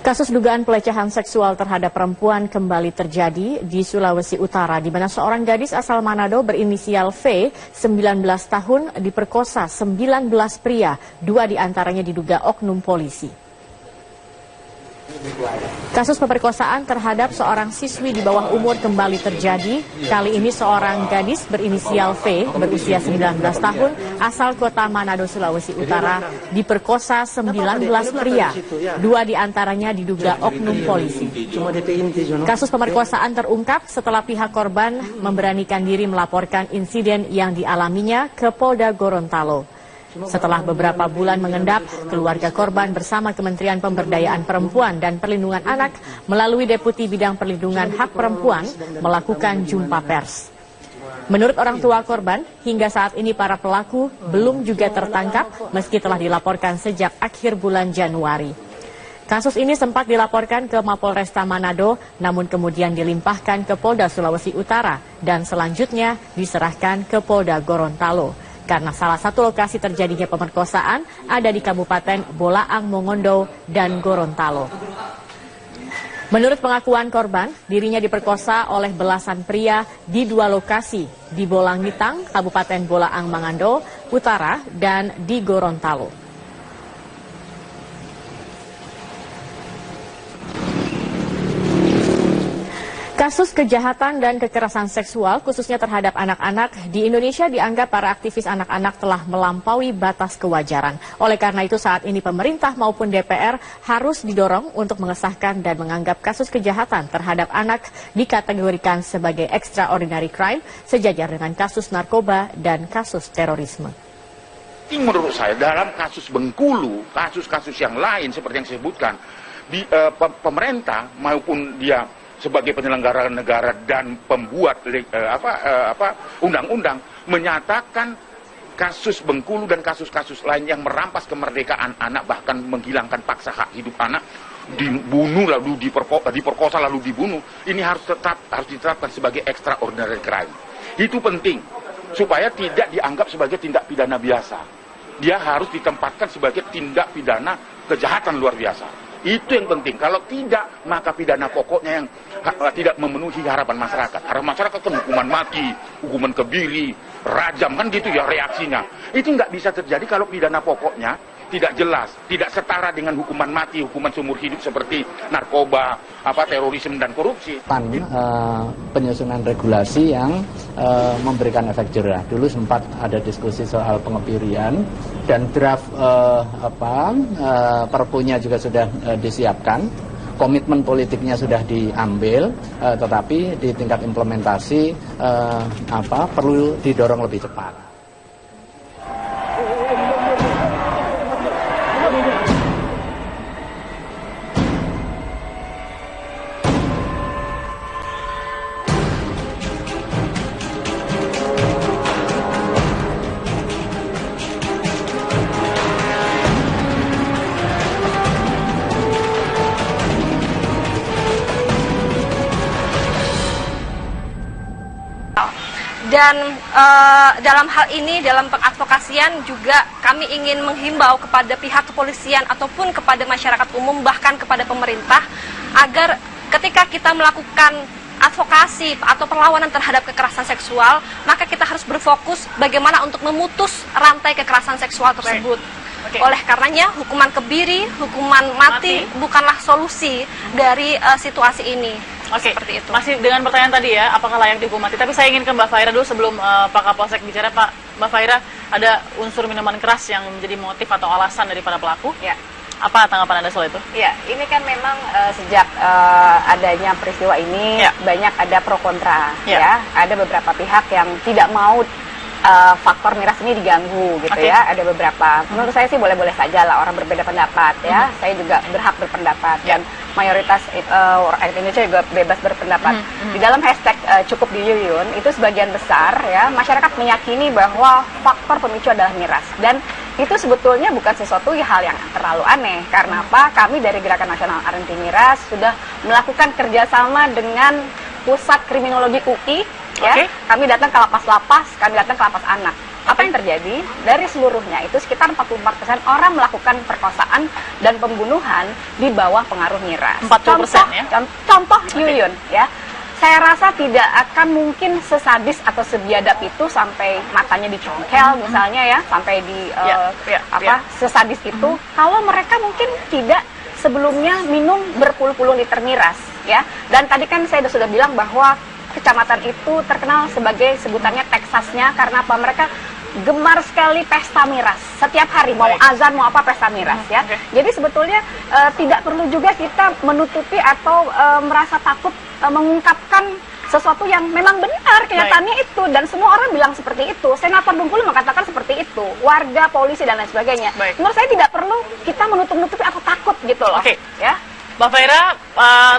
Kasus dugaan pelecehan seksual terhadap perempuan kembali terjadi di Sulawesi Utara, di mana seorang gadis asal Manado berinisial V, 19 tahun, diperkosa 19 pria, 2 diantaranya diduga oknum polisi. Kasus pemerkosaan terhadap seorang siswi di bawah umur kembali terjadi. Kali ini seorang gadis berinisial V berusia 19 tahun asal kota Manado, Sulawesi Utara diperkosa 19 pria. 2 diantaranya diduga oknum polisi. Kasus pemerkosaan terungkap setelah pihak korban memberanikan diri melaporkan insiden yang dialaminya ke Polda Gorontalo. Setelah beberapa bulan mengendap, keluarga korban bersama Kementerian Pemberdayaan Perempuan dan Perlindungan Anak melalui Deputi Bidang Perlindungan Hak Perempuan melakukan jumpa pers. Menurut orang tua korban, hingga saat ini para pelaku belum juga tertangkap meski telah dilaporkan sejak akhir bulan Januari. Kasus ini sempat dilaporkan ke Mapolresta Manado, namun kemudian dilimpahkan ke Polda Sulawesi Utara dan selanjutnya diserahkan ke Polda Gorontalo. Karena salah satu lokasi terjadinya pemerkosaan ada di Kabupaten Bolaang Mongondo dan Gorontalo. Menurut pengakuan korban, dirinya diperkosa oleh belasan pria di 2 lokasi, di Bolangitang, Kabupaten Bolaang Mongondo Utara, dan di Gorontalo. Kasus kejahatan dan kekerasan seksual khususnya terhadap anak-anak di Indonesia dianggap para aktivis anak-anak telah melampaui batas kewajaran. Oleh karena itu saat ini pemerintah maupun DPR harus didorong untuk mengesahkan dan menganggap kasus kejahatan terhadap anak dikategorikan sebagai extraordinary crime sejajar dengan kasus narkoba dan kasus terorisme. Menurut saya dalam kasus Bengkulu, kasus-kasus yang lain seperti yang disebutkan, pemerintah maupun dia sebagai penyelenggara negara dan pembuat undang-undang menyatakan kasus Bengkulu dan kasus-kasus lain yang merampas kemerdekaan anak, bahkan menghilangkan paksa hak hidup anak, dibunuh lalu diperkosa lalu dibunuh, ini harus diterapkan sebagai extraordinary crime. Itu penting supaya tidak dianggap sebagai tindak pidana biasa. Dia harus ditempatkan sebagai tindak pidana kejahatan luar biasa. Itu yang penting. Kalau tidak, maka pidana pokoknya yang tidak memenuhi harapan masyarakat. Harapan masyarakat kan hukuman mati, hukuman kebiri, rajam, kan gitu ya reaksinya. Itu nggak bisa terjadi kalau pidana pokoknya tidak jelas, tidak setara dengan hukuman mati, hukuman seumur hidup seperti narkoba, terorisme dan korupsi. Penyusunan regulasi yang memberikan efek jerah. Dulu sempat ada diskusi soal pengebirian dan draft perpunya juga sudah disiapkan. Komitmen politiknya sudah diambil, tetapi di tingkat implementasi perlu didorong lebih cepat. Dan dalam hal ini, dalam pengadvokasian juga kami ingin menghimbau kepada pihak kepolisian ataupun kepada masyarakat umum, bahkan kepada pemerintah, agar ketika kita melakukan advokasi atau perlawanan terhadap kekerasan seksual, maka kita harus berfokus bagaimana untuk memutus rantai kekerasan seksual tersebut. Oleh karenanya, hukuman kebiri, hukuman mati bukanlah solusi dari situasi ini. Seperti itu. Masih dengan pertanyaan tadi ya, apakah layak dihukum mati? Tapi saya ingin ke Mbak Faira dulu sebelum Pak Kapolsek bicara. Mbak Faira, ada unsur minuman keras yang menjadi motif atau alasan dari para pelaku? Ya. Apa tanggapan Anda soal itu? Ya, ini kan memang sejak adanya peristiwa ini banyak ada pro kontra. Ya, ada beberapa pihak yang tidak mau faktor miras ini diganggu gitu ya. Ada beberapa, menurut saya sih boleh-boleh saja lah orang berbeda pendapat ya. Saya juga berhak berpendapat dan mayoritas rakyat Indonesia juga bebas berpendapat. Di dalam hashtag cukup diyuyun itu sebagian besar ya masyarakat meyakini bahwa faktor pemicu adalah miras, dan itu sebetulnya bukan sesuatu hal yang terlalu aneh. Karena apa? Kami dari Gerakan Nasional Anti Miras sudah melakukan kerjasama dengan Pusat Kriminologi UKI. Ya, kami datang ke lapas-lapas, kami datang ke lapas anak. Apa yang terjadi? Dari seluruhnya itu sekitar 44% orang melakukan perkosaan dan pembunuhan di bawah pengaruh miras. 40% ya? Contoh Yuyun ya. Saya rasa tidak akan mungkin sesadis atau sebiadab itu sampai matanya dicongkel misalnya ya, sampai di sesadis itu kalau mereka mungkin tidak sebelumnya minum berpuluh-puluh liter miras ya. Dan tadi kan saya sudah bilang bahwa kecamatan itu terkenal sebagai sebutannya Teksasnya karena apa? Mereka gemar sekali pesta miras setiap hari, mau azan mau apa pesta miras ya. Jadi sebetulnya tidak perlu juga kita menutupi atau merasa takut mengungkapkan sesuatu yang memang benar kenyataannya itu, dan semua orang bilang seperti itu. Senator Bengkulu mengatakan seperti itu, warga, polisi dan lain sebagainya. Menurut saya tidak perlu kita menutup-nutupi atau takut gitu loh. Ya. Mbak Faira,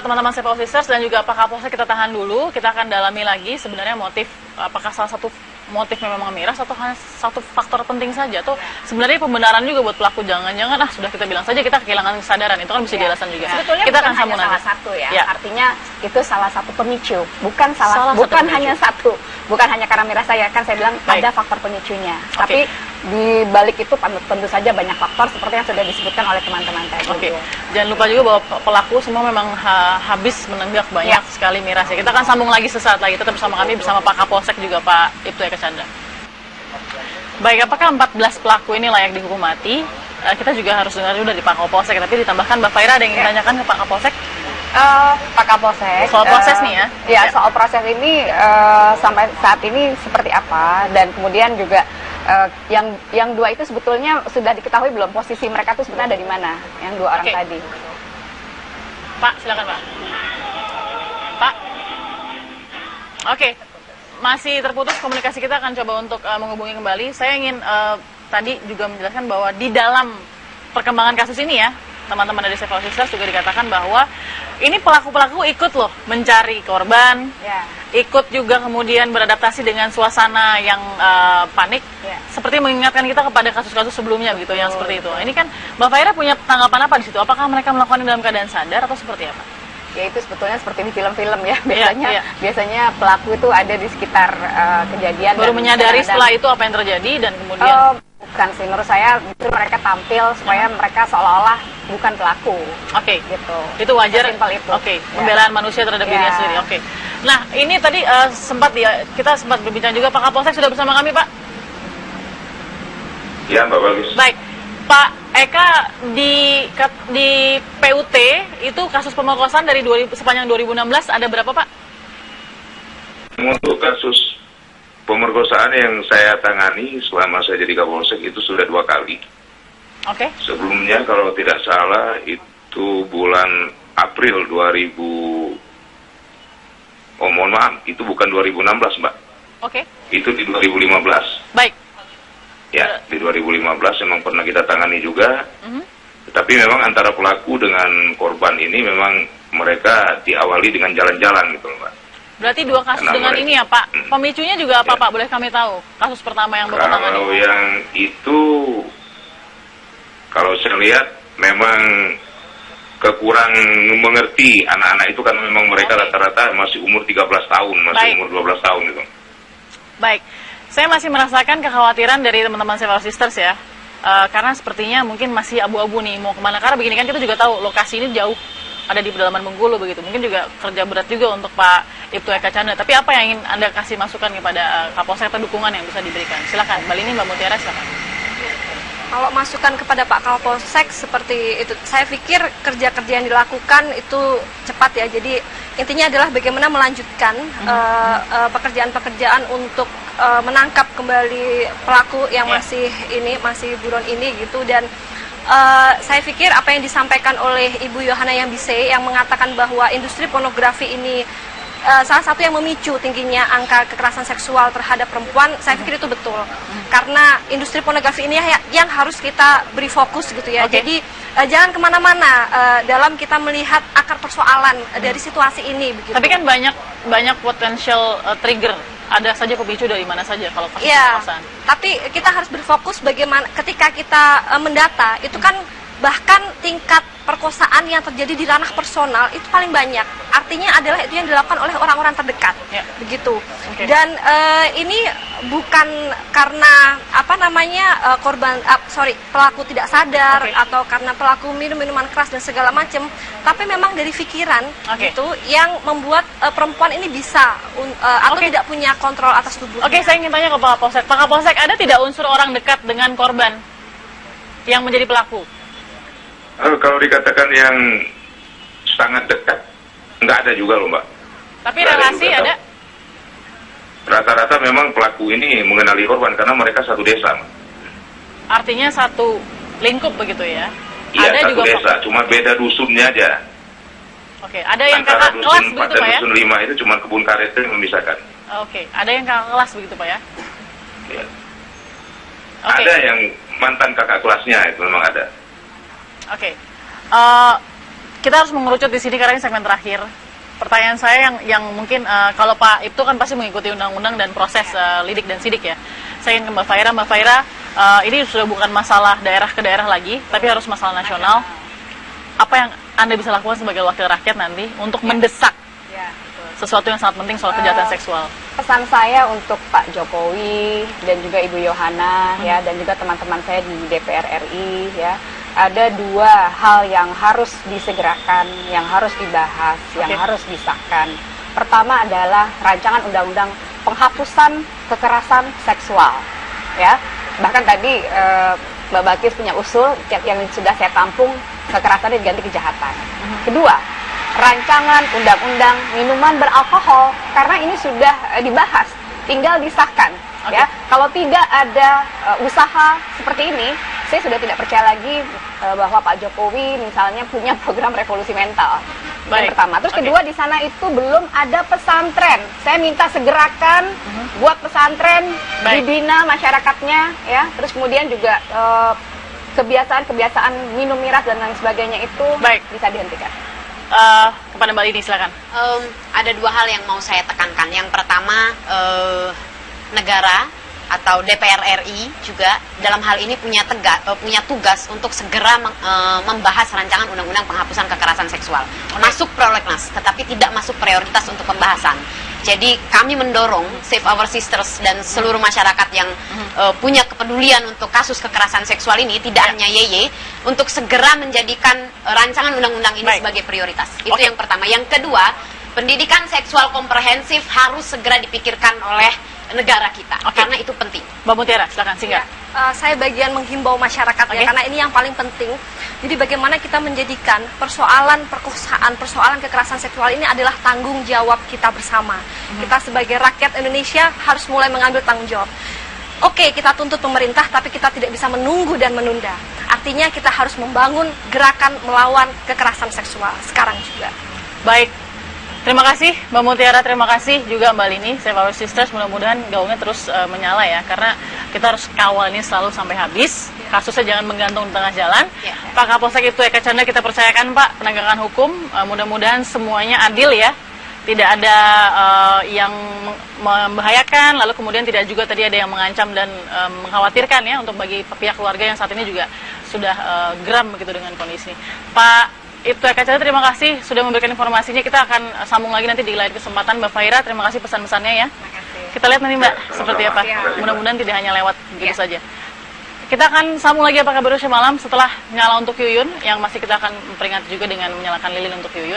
teman-teman Safe House Sisters dan juga Pak Kapolsek kita tahan dulu. Kita akan dalami lagi sebenarnya motif, apakah salah satu motifnya memang miras atau hanya satu faktor penting saja, atau sebenarnya pembenaran juga buat pelaku. Jangan-jangan sudah kita bilang saja kita kehilangan kesadaran, itu kan bisa dijelaskan juga. Sebetulnya kita bukan akan sambung hanya nanti. salah satu ya. Artinya itu salah satu pemicu, bukan hanya satu, bukan hanya karena miras saya kan saya bilang ada faktor pemicunya. Tapi di balik itu tentu saja banyak faktor seperti yang sudah disebutkan oleh teman-teman tadi. Jangan lupa juga bahwa pelaku semua memang habis menenggak banyak sekali miras ya. Kita akan sambung lagi sesaat lagi, tetap bersama kami, bersama Pak Kapolsek juga Pak Ibtu Eka Chandra. Baik, apakah 14 pelaku ini layak dihukum mati? Kita juga harus dengar dulu dari Pak Kapolsek, tapi ditambahkan Mbak Faira ada yang ingin tanyakan ke Pak Kapolsek? Pak Kapolsek, soal proses nih ya? Ya, soal proses ini sampai saat ini seperti apa, dan kemudian juga yang dua itu sebetulnya sudah diketahui belum posisi mereka itu sebenarnya ada di mana, yang dua orang tadi. Pak, silakan Pak. Pak. Masih terputus komunikasi, kita akan coba untuk menghubungi kembali. Saya ingin tadi juga menjelaskan bahwa di dalam perkembangan kasus ini ya, teman-teman dari Safe House Sisters juga dikatakan bahwa ini pelaku-pelaku ikut loh mencari korban, ikut juga kemudian beradaptasi dengan suasana yang panik, seperti mengingatkan kita kepada kasus-kasus sebelumnya begitu, yang seperti itu. Ini kan Mbak Faira punya tanggapan apa di situ? Apakah mereka melakukan ini dalam keadaan sadar atau seperti apa? Ya itu sebetulnya seperti di film-film ya, biasanya pelaku itu ada di sekitar kejadian. Baru menyadari setelah itu apa yang terjadi dan kemudian bukan sih, menurut saya itu mereka tampil supaya mereka seolah-olah bukan pelaku. Gitu. Itu wajar. Simpel itu. Pembelaan manusia terhadap dirinya sendiri. Nah, ini tadi kita sempat berbincang juga, Pak Kapolsek sudah bersama kami, Pak. Ya, Mbak Bagus. Baik. Pak Eka, di PUT itu kasus pemerkosaan dari sepanjang 2016 ada berapa, Pak? Untuk kasus pemerkosaan yang saya tangani selama saya jadi Kapolsek itu sudah 2 kali. Sebelumnya kalau tidak salah itu bulan April 2000. Mohon maaf, itu bukan 2016, Mbak. Itu di 2015. Baik. Ya, di 2015 memang pernah kita tangani juga. Tapi memang antara pelaku dengan korban ini memang mereka diawali dengan jalan-jalan gitu, Mbak. Berarti 2 kasus dengan ini ya, Pak. Pemicunya juga apa, Pak? Boleh kami tahu? Kasus pertama yang Bapak tangani. Kalau yang itu, kalau saya lihat memang kekurang mengerti anak-anak itu, kan memang mereka rata-rata masih umur 13 tahun, umur 12 tahun gitu. Baik. Saya masih merasakan kekhawatiran dari teman-teman Safe House Sisters ya, karena sepertinya mungkin masih abu-abu nih mau kemana, karena begini kan kita juga tahu lokasi ini jauh, ada di pedalaman Bengkulu begitu, mungkin juga kerja berat juga untuk Pak Ibtu Eka Chandra. Tapi apa yang ingin Anda kasih masukan kepada Kapolsek atau dukungan yang bisa diberikan? Silakan, Mbak Lini, Mbak Mutiara, silakan. Kalau masukan kepada Pak Kapolsek seperti itu, saya pikir kerja-kerja yang dilakukan itu cepat ya. Jadi intinya adalah bagaimana melanjutkan pekerjaan-pekerjaan untuk menangkap kembali pelaku yang masih buron ini gitu. Dan saya pikir apa yang disampaikan oleh Ibu Yohana Yambise yang mengatakan bahwa industri pornografi ini salah satu yang memicu tingginya angka kekerasan seksual terhadap perempuan, saya pikir itu betul. Karena industri pornografi ini yang harus kita beri fokus gitu ya. Jadi jangan kemana-mana dalam kita melihat akar persoalan dari situasi ini. Begitu. Tapi kan banyak potensial trigger. Ada saja pemicu dari mana saja kalau kasus pemerkosaan. Tapi kita harus berfokus bagaimana ketika kita mendata itu kan bahkan tingkat perkosaan yang terjadi di ranah personal itu paling banyak. Artinya adalah itu yang dilakukan oleh orang-orang terdekat, begitu. Dan ini bukan karena pelaku tidak sadar atau karena pelaku minum minuman keras dan segala macam, tapi memang dari pikiran gitu yang membuat perempuan ini bisa atau tidak punya kontrol atas tubuhnya. Saya ingin tanya ke Pak Kapolsek. Pak Kapolsek, ada tidak unsur orang dekat dengan korban yang menjadi pelaku? Kalau dikatakan yang sangat dekat, nggak ada juga loh, Mbak. Tapi relasi ada? Rata-rata memang pelaku ini mengenali korban karena mereka satu desa. Artinya satu lingkup begitu ya? Iya, ada satu juga desa, cuma beda dusunnya aja. Ada yang kakak kelas begitu Pak ya? Dusun 5 itu cuma kebun karet yang memisahkan. Ada yang kakak kelas begitu Pak ya? Iya. Ada yang mantan kakak kelasnya, itu memang ada. Kita harus mengerucut di sini karena ini segmen terakhir. Pertanyaan saya yang mungkin kalau Pak Ibtu kan pasti mengikuti undang-undang dan proses lidik dan sidik ya. Saya ingin ke Mbak Faira. Mbak Faira, ini sudah bukan masalah daerah ke daerah lagi, tapi harus masalah nasional. Apa yang Anda bisa lakukan sebagai wakil rakyat nanti untuk mendesak sesuatu yang sangat penting soal kejahatan seksual? Pesan saya untuk Pak Jokowi dan juga Ibu Yohana ya, dan juga teman-teman saya di DPR RI ya, ada dua hal yang harus disegerakan, yang harus dibahas, yang harus disahkan. Pertama adalah rancangan undang-undang penghapusan kekerasan seksual ya. Bahkan tadi Mbak Balkis punya usul yang sudah saya tampung, kekerasannya diganti kejahatan. Kedua, rancangan undang-undang minuman beralkohol, karena ini sudah dibahas, tinggal disahkan. Ya, kalau tidak ada usaha seperti ini, saya sudah tidak percaya lagi bahwa Pak Jokowi misalnya punya program revolusi mental. Yang pertama, terus kedua, di sana itu belum ada pesantren. Saya minta segerakan buat pesantren, dibina masyarakatnya, ya. Terus kemudian juga kebiasaan minum miras dan lain sebagainya itu bisa dihentikan. Kepada Mbak Lini, silakan. Ada dua hal yang mau saya tekankan. Yang pertama, negara atau DPR RI juga dalam hal ini punya tugas untuk segera membahas rancangan undang-undang penghapusan kekerasan seksual. Masuk prolegnas, tetapi tidak masuk prioritas untuk pembahasan. Jadi kami mendorong Save Our Sisters dan seluruh masyarakat yang punya kepedulian untuk kasus kekerasan seksual ini, tidak hanya YY, untuk segera menjadikan rancangan undang-undang ini sebagai prioritas. Itu yang pertama. Yang kedua, pendidikan seksual komprehensif harus segera dipikirkan oleh negara kita, karena itu penting. Mbak Mutiara, silakan singkat. Saya bagian menghimbau masyarakat ya, karena ini yang paling penting. Jadi bagaimana kita menjadikan persoalan perkosaan, persoalan kekerasan seksual ini adalah tanggung jawab kita bersama. Kita sebagai rakyat Indonesia harus mulai mengambil tanggung jawab. Kita tuntut pemerintah, tapi kita tidak bisa menunggu dan menunda. Artinya kita harus membangun gerakan melawan kekerasan seksual sekarang juga. Baik. Terima kasih Mbak Mutiara, terima kasih juga Mbak Lini, Save Our Sisters. Mudah-mudahan gaungnya terus menyala ya, karena kita harus kawal ini selalu sampai habis. Kasusnya jangan menggantung di tengah jalan. Pak Kapolsek Ibtu Eka Chandra, kita percayakan Pak penegakan hukum. Mudah-mudahan semuanya adil ya, tidak ada yang membahayakan, lalu kemudian tidak juga tadi ada yang mengancam dan mengkhawatirkan ya, untuk bagi pihak keluarga yang saat ini juga sudah geram begitu dengan kondisi. Pak Ibtu Eka Chandra, terima kasih sudah memberikan informasinya. Kita akan sambung lagi nanti di lain kesempatan. Mbak Faira, terima kasih pesan-pesannya ya. Kita lihat nanti Mbak seperti apa. Mudah-mudahan tidak hanya lewat begitu saja. Kita akan sambung lagi apa kabar malam setelah Nyala untuk Yuyun, yang masih kita akan memperingati juga dengan menyalakan lilin untuk Yuyun.